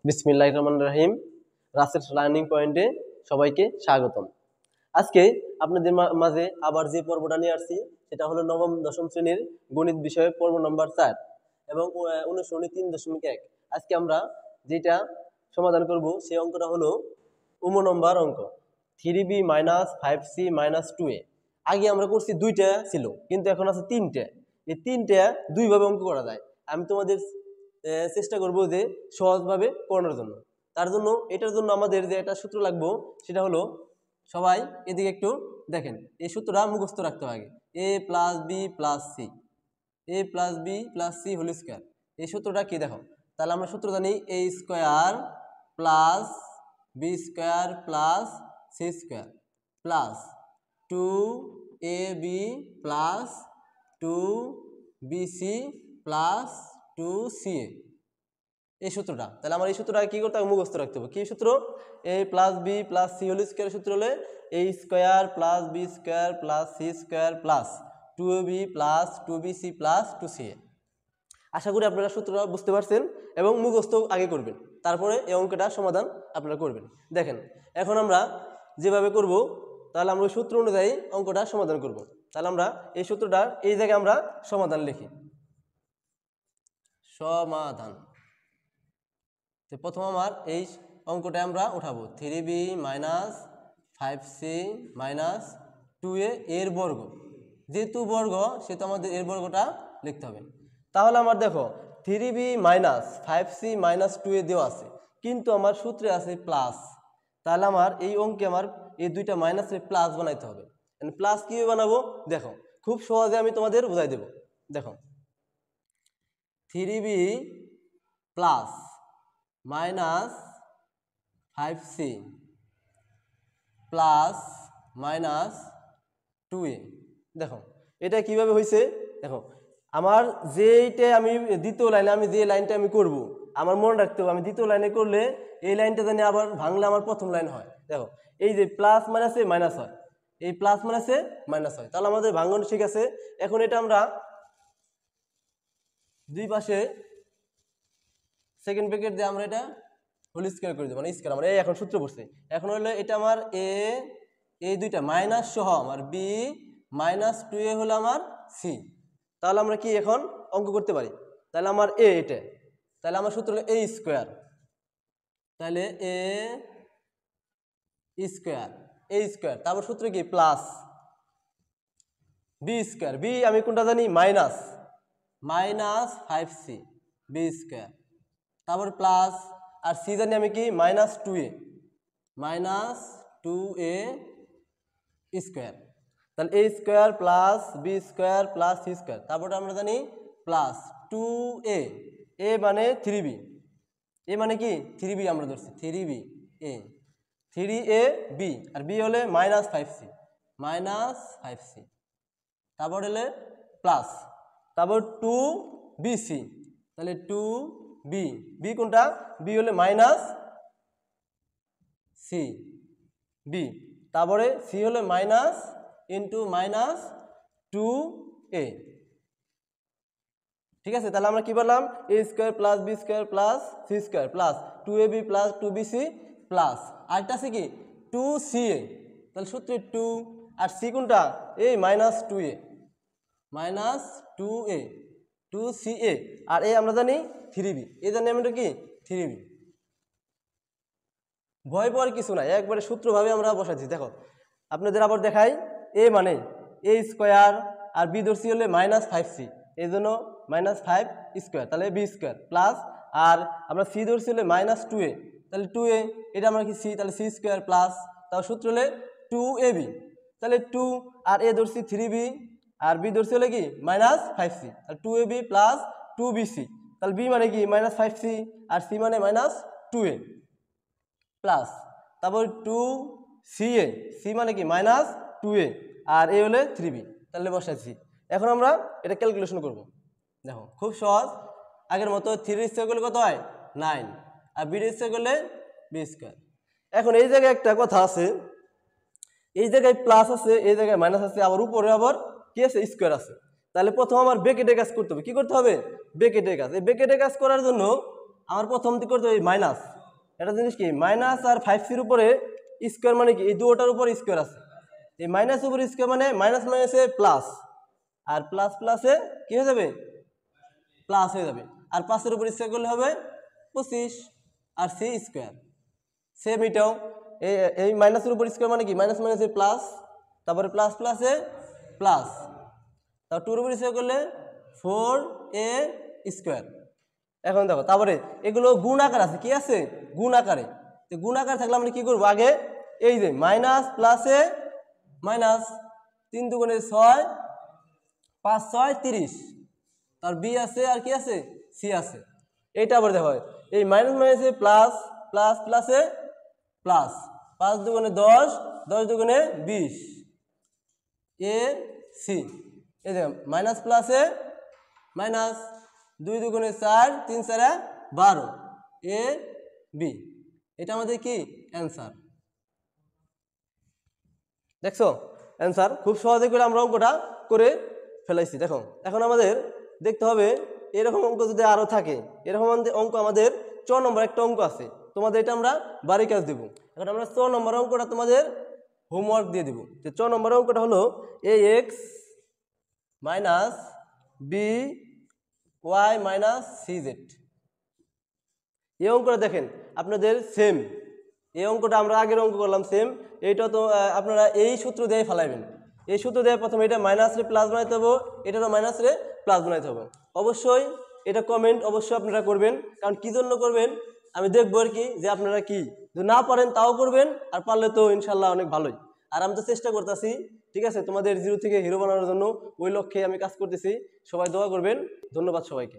বিসমিল্লাহির রহমানির রহিম। রাসেল লার্নিং পয়েন্টে সবাইকে স্বাগতম। আজকে আপনাদের মাঝে আবার যে পর্বটা নিয়ে আসছি সেটা হলো নবম দশম শ্রেণীর গণিত বিষয়ে পর্ব নম্বর 4 এবং অনুশীলনী 3.1। আজকে আমরা যেটা সমাধান করব সেই অঙ্কটা হলো নম্বর অঙ্ক 3b - 5c - 2a। আগে আমরা করছি দুইটা ছিল, কিন্তু এখন আছে তিনটা। এই তিনটা দুইভাবে অঙ্ক করা যায়। আমি তোমাদের চেষ্টা করব যে সহজভাবে করানোর জন্য। তার জন্য এটার জন্য আমাদের যে একটা সূত্র লাগবে সেটা হলো, সবাই এদিকে একটু দেখেন, এই সূত্রটা মুখস্থ রাখতে হবে আগে। a + b + c, a + b + c whole square. এই সূত্রটা কি দেখো, তাহলে আমরা সূত্র জানি a square plus b square plus c square plus 2ab plus 2bc plus 2ca। এই সূত্রটা, তাহলে আমার এই সূত্রটা কি করতে হবে, মুখস্থ রাখতে হবে। কি সূত্র? a + b + c whole square সূত্র হলে a square plus b square plus c square plus 2ab plus 2bc plus 2ca। আশা করি আপনারা সূত্রটা বুঝতে পারছেন এবং মুখস্থ আগে করবেন, তারপরে এই অঙ্কটা সমাধান আপনারা করবেন। দেখেন এখন আমরা যেভাবে করব, তাহলে আমরা সূত্র অনুযায়ী অঙ্কটা সমাধান করব। তাহলে আমরা এই সূত্রটা এই জায়গায় আমরা সমাধান লিখি। সমাধান, তো প্রথম আমার এই অঙ্কটা আমরা উঠাবো 3b - 5c - 2a এর বর্গ। যেহেতু বর্গ সেহেতু আমাদের এর বর্গটা লিখতে হবে। তাহলে আমার দেখো 3b - 5c - 2a দেওয়া আছে, কিন্তু আমার সূত্রে আছে প্লাস। তাহলে আমার এই অঙ্কে আমার এই দুইটা মাইনাসের প্লাস বানাইতে হবে। প্লাস কীভাবে বানাবো দেখো, খুব সহজে আমি তোমাদের বুঝাই দেব। দেখো 3b plus -5c plus -2a। দেখো এটা কিভাবে হয়েছে, দেখো আমার যেইটা আমি দ্বিতীয় লাইনে আমি যে লাইনটা আমি করব, আমার মনে রাখতে হবে আমি দ্বিতীয় লাইনে করলে এই লাইনটা জানি আবার ভাঙলে আমার প্রথম লাইন হয়। দেখো এই যে প্লাস মাইনাসে মাইনাস হয়, এই প্লাস মাইনাসে মাইনাস হয়, তাহলে আমাদের ভাঙন ঠিক আছে। এখন এটা আমরা দুই পাশে সেকেন্ড ব্র্যাকেট দিয়ে আমরা এটা হোল স্কয়ার করে দেবো, মানে স্কয়ার। আমরা এই এখন সূত্র পড়ছি। এখন হলো এটা আমার এ, এই দুইটা মাইনাস সহ আমার বি -2a হলো আমার সি। তাহলে আমরা কি এখন অঙ্ক করতে পারি? তাহলে আমার এ এটা, তাহলে আমার সূত্র হলো এ স্কয়ার। তাহলে এ স্কয়ার, এ স্কয়ার, তারপর সূত্র কি প্লাস বি স্কয়ার। বি আমি কোনটা জানি, -5c বি স্কয়ার, তারপর প্লাস আর সি জানি আমি কি -2a স্কয়ার। তাহলে a square plus B square plus C square, তারপর আমরা জানি প্লাস 2a, এ মানে 3b, এ মানে কি 3b আমরা ধরছি 3b a, 3ab R b হলে -5c, তারপর হলে প্লাস, তারপর 2bc, তাহলে 2b, বি কোনটা, বি হলে -c বি, তারপরে সি হলে মাইনাস ইন্টু -2a। ঠিক আছে, তাহলে আমরা কি বললাম, A square plus B square plus C square plus 2ab plus 2bc plus আরেকটা আছে কি 2ca। তাহলে সূত্রে 2 আর সি কোনটা, এই -2a 2ca, আর এই আমরা জানি 3b, এই জানি আমরা কি 3b। ভয় পাওয়ার কিছু নাই, একবারে সূত্রভাবে আমরা বসাচ্ছি। দেখো আপনাদের আবার দেখাই, এ মানে এ স্কোয়ার আর বি ধরছি হলে -5c, এই জন্য -5 স্কোয়ার, তাহলে বি স্কোয়ার প্লাস, আর আমরা সি ধরছি হলে -2a, তাহলে 2a, এটা আমরা কি সি, তাহলে সি স্কোয়ার প্লাস, তার সূত্র হলে 2ab, তাহলে 2 আর এ ধরছি 3b আর বি ধরছি হলে কি -5c, তাহলে 2ab প্লাস 2bc, তাহলে বি মানে কি -5c আর সি মানে -2a প্লাস, তারপর 2ca, সি মানে কি -2a আর এ হলে 3b, তাহলে বসাচ্ছি। এখন আমরা এটা ক্যালকুলেশন করব। দেখো খুব সহজ, আগের মতো 3 স্কয়ার করলে কত হয় 9, আর বি স্কয়ার করলে বি স্কয়ার। এখন এই জায়গায় একটা কথা আছে, এই জায়গায় প্লাস আছে, এই জায়গায় মাইনাস আছে, আবার উপরে আবার কি আছে স্কয়ার আছে। তাহলে প্রথম আমার ব্র্যাকেটে কাজ করতে হবে। কি করতে হবে? ব্র্যাকেটে কাজ। এই ব্র্যাকেটে কাজ করার জন্য আমার প্রথম দিকে করতে হবে মাইনাস, এটা জিনিস কি মাইনাস আর 5c উপরে স্কোয়ার মানে কি এই দুটোটার উপর স্কোয়ার আছে, এই মাইনাস উপর স্কোয়ার মানে মাইনাস মাইনাসে প্লাস, আর প্লাস প্লাসে কি হয়ে যাবে প্লাস হয়ে যাবে, আর 5-এর উপর স্কোয়ার করলে হবে 25 আর c স্কোয়ার। সেম এটাও এই মাইনাসের উপর স্কোয়ার মানে কি মাইনাস মাইনাসে প্লাস, তারপরে প্লাস প্লাসে প্লাস, তারপর 2-এর উপর স্কোয়ার করলে 4a স্কোয়ার। এখন দেখো তারপরে এগুলো গুণ আকার আছে, কি আছে গুণ আকারে, তো গুণ আকার থাকলে আমরা কি করবো আগে এই যে মাইনাস প্লাসে মাইনাস 3 দুগুণে 6 5 6 30, তার বি আছে আর কি আছে সি আছে। এইটা আবার দেখো এই মাইনাস মাইনাসে প্লাস প্লাস প্লাসে প্লাস, 5 দুগুণে 10 10 দুগুণে 20 এ সি, এই যে মাইনাস প্লাসে মাইনাস 2 দুগুণে 4 3 4 12 এ বি, এটা আমাদের কি অ্যান্সার। দেখছো অ্যান্সার খুব সহজে করে আমরা অঙ্কটা করে ফেলাইছি। দেখো এখন আমাদের দেখতে হবে এরকম অঙ্ক যদি আরও থাকে, এরকম অঙ্ক আমাদের 4 নম্বর একটা অঙ্ক আছে, তোমাদের এটা আমরা বাড়ি কাজ দেবো। এখন আমরা 4 নম্বর অঙ্কটা তোমাদের হোমওয়ার্ক দিয়ে দেবো। যে 4 নম্বর অঙ্কটা হলো ax minus B Y minus C Z. এই অঙ্কটা দেখেন আপনাদের সেম, এই অঙ্কটা আমরা আগের অঙ্ক করলাম সেম, এইটা তো আপনারা এই সূত্র দিয়ে ফেলাইবেন, এই সূত্র দিয়ে প্রথমে এটা মাইনাস রে প্লাস বানাইতে হবে, এটারও মাইনাস রে প্লাস বানাইতে হবে। অবশ্যই এটা কমেন্ট অবশ্যই আপনারা করবেন, কারণ কী জন্য করবেন আমি দেখবো আর কি যে আপনারা কি যদি না পারেন তাও করবেন, আর পারলে তো ইনশাল্লাহ অনেক ভালোই। আর আমি তো চেষ্টা করতেছি, ঠিক আছে, তোমাদের জিরো থেকে হিরো বানানোর জন্য ওই লক্ষ্যে আমি কাজ করতেছি। সবাই দোয়া করবেন। ধন্যবাদ সবাইকে।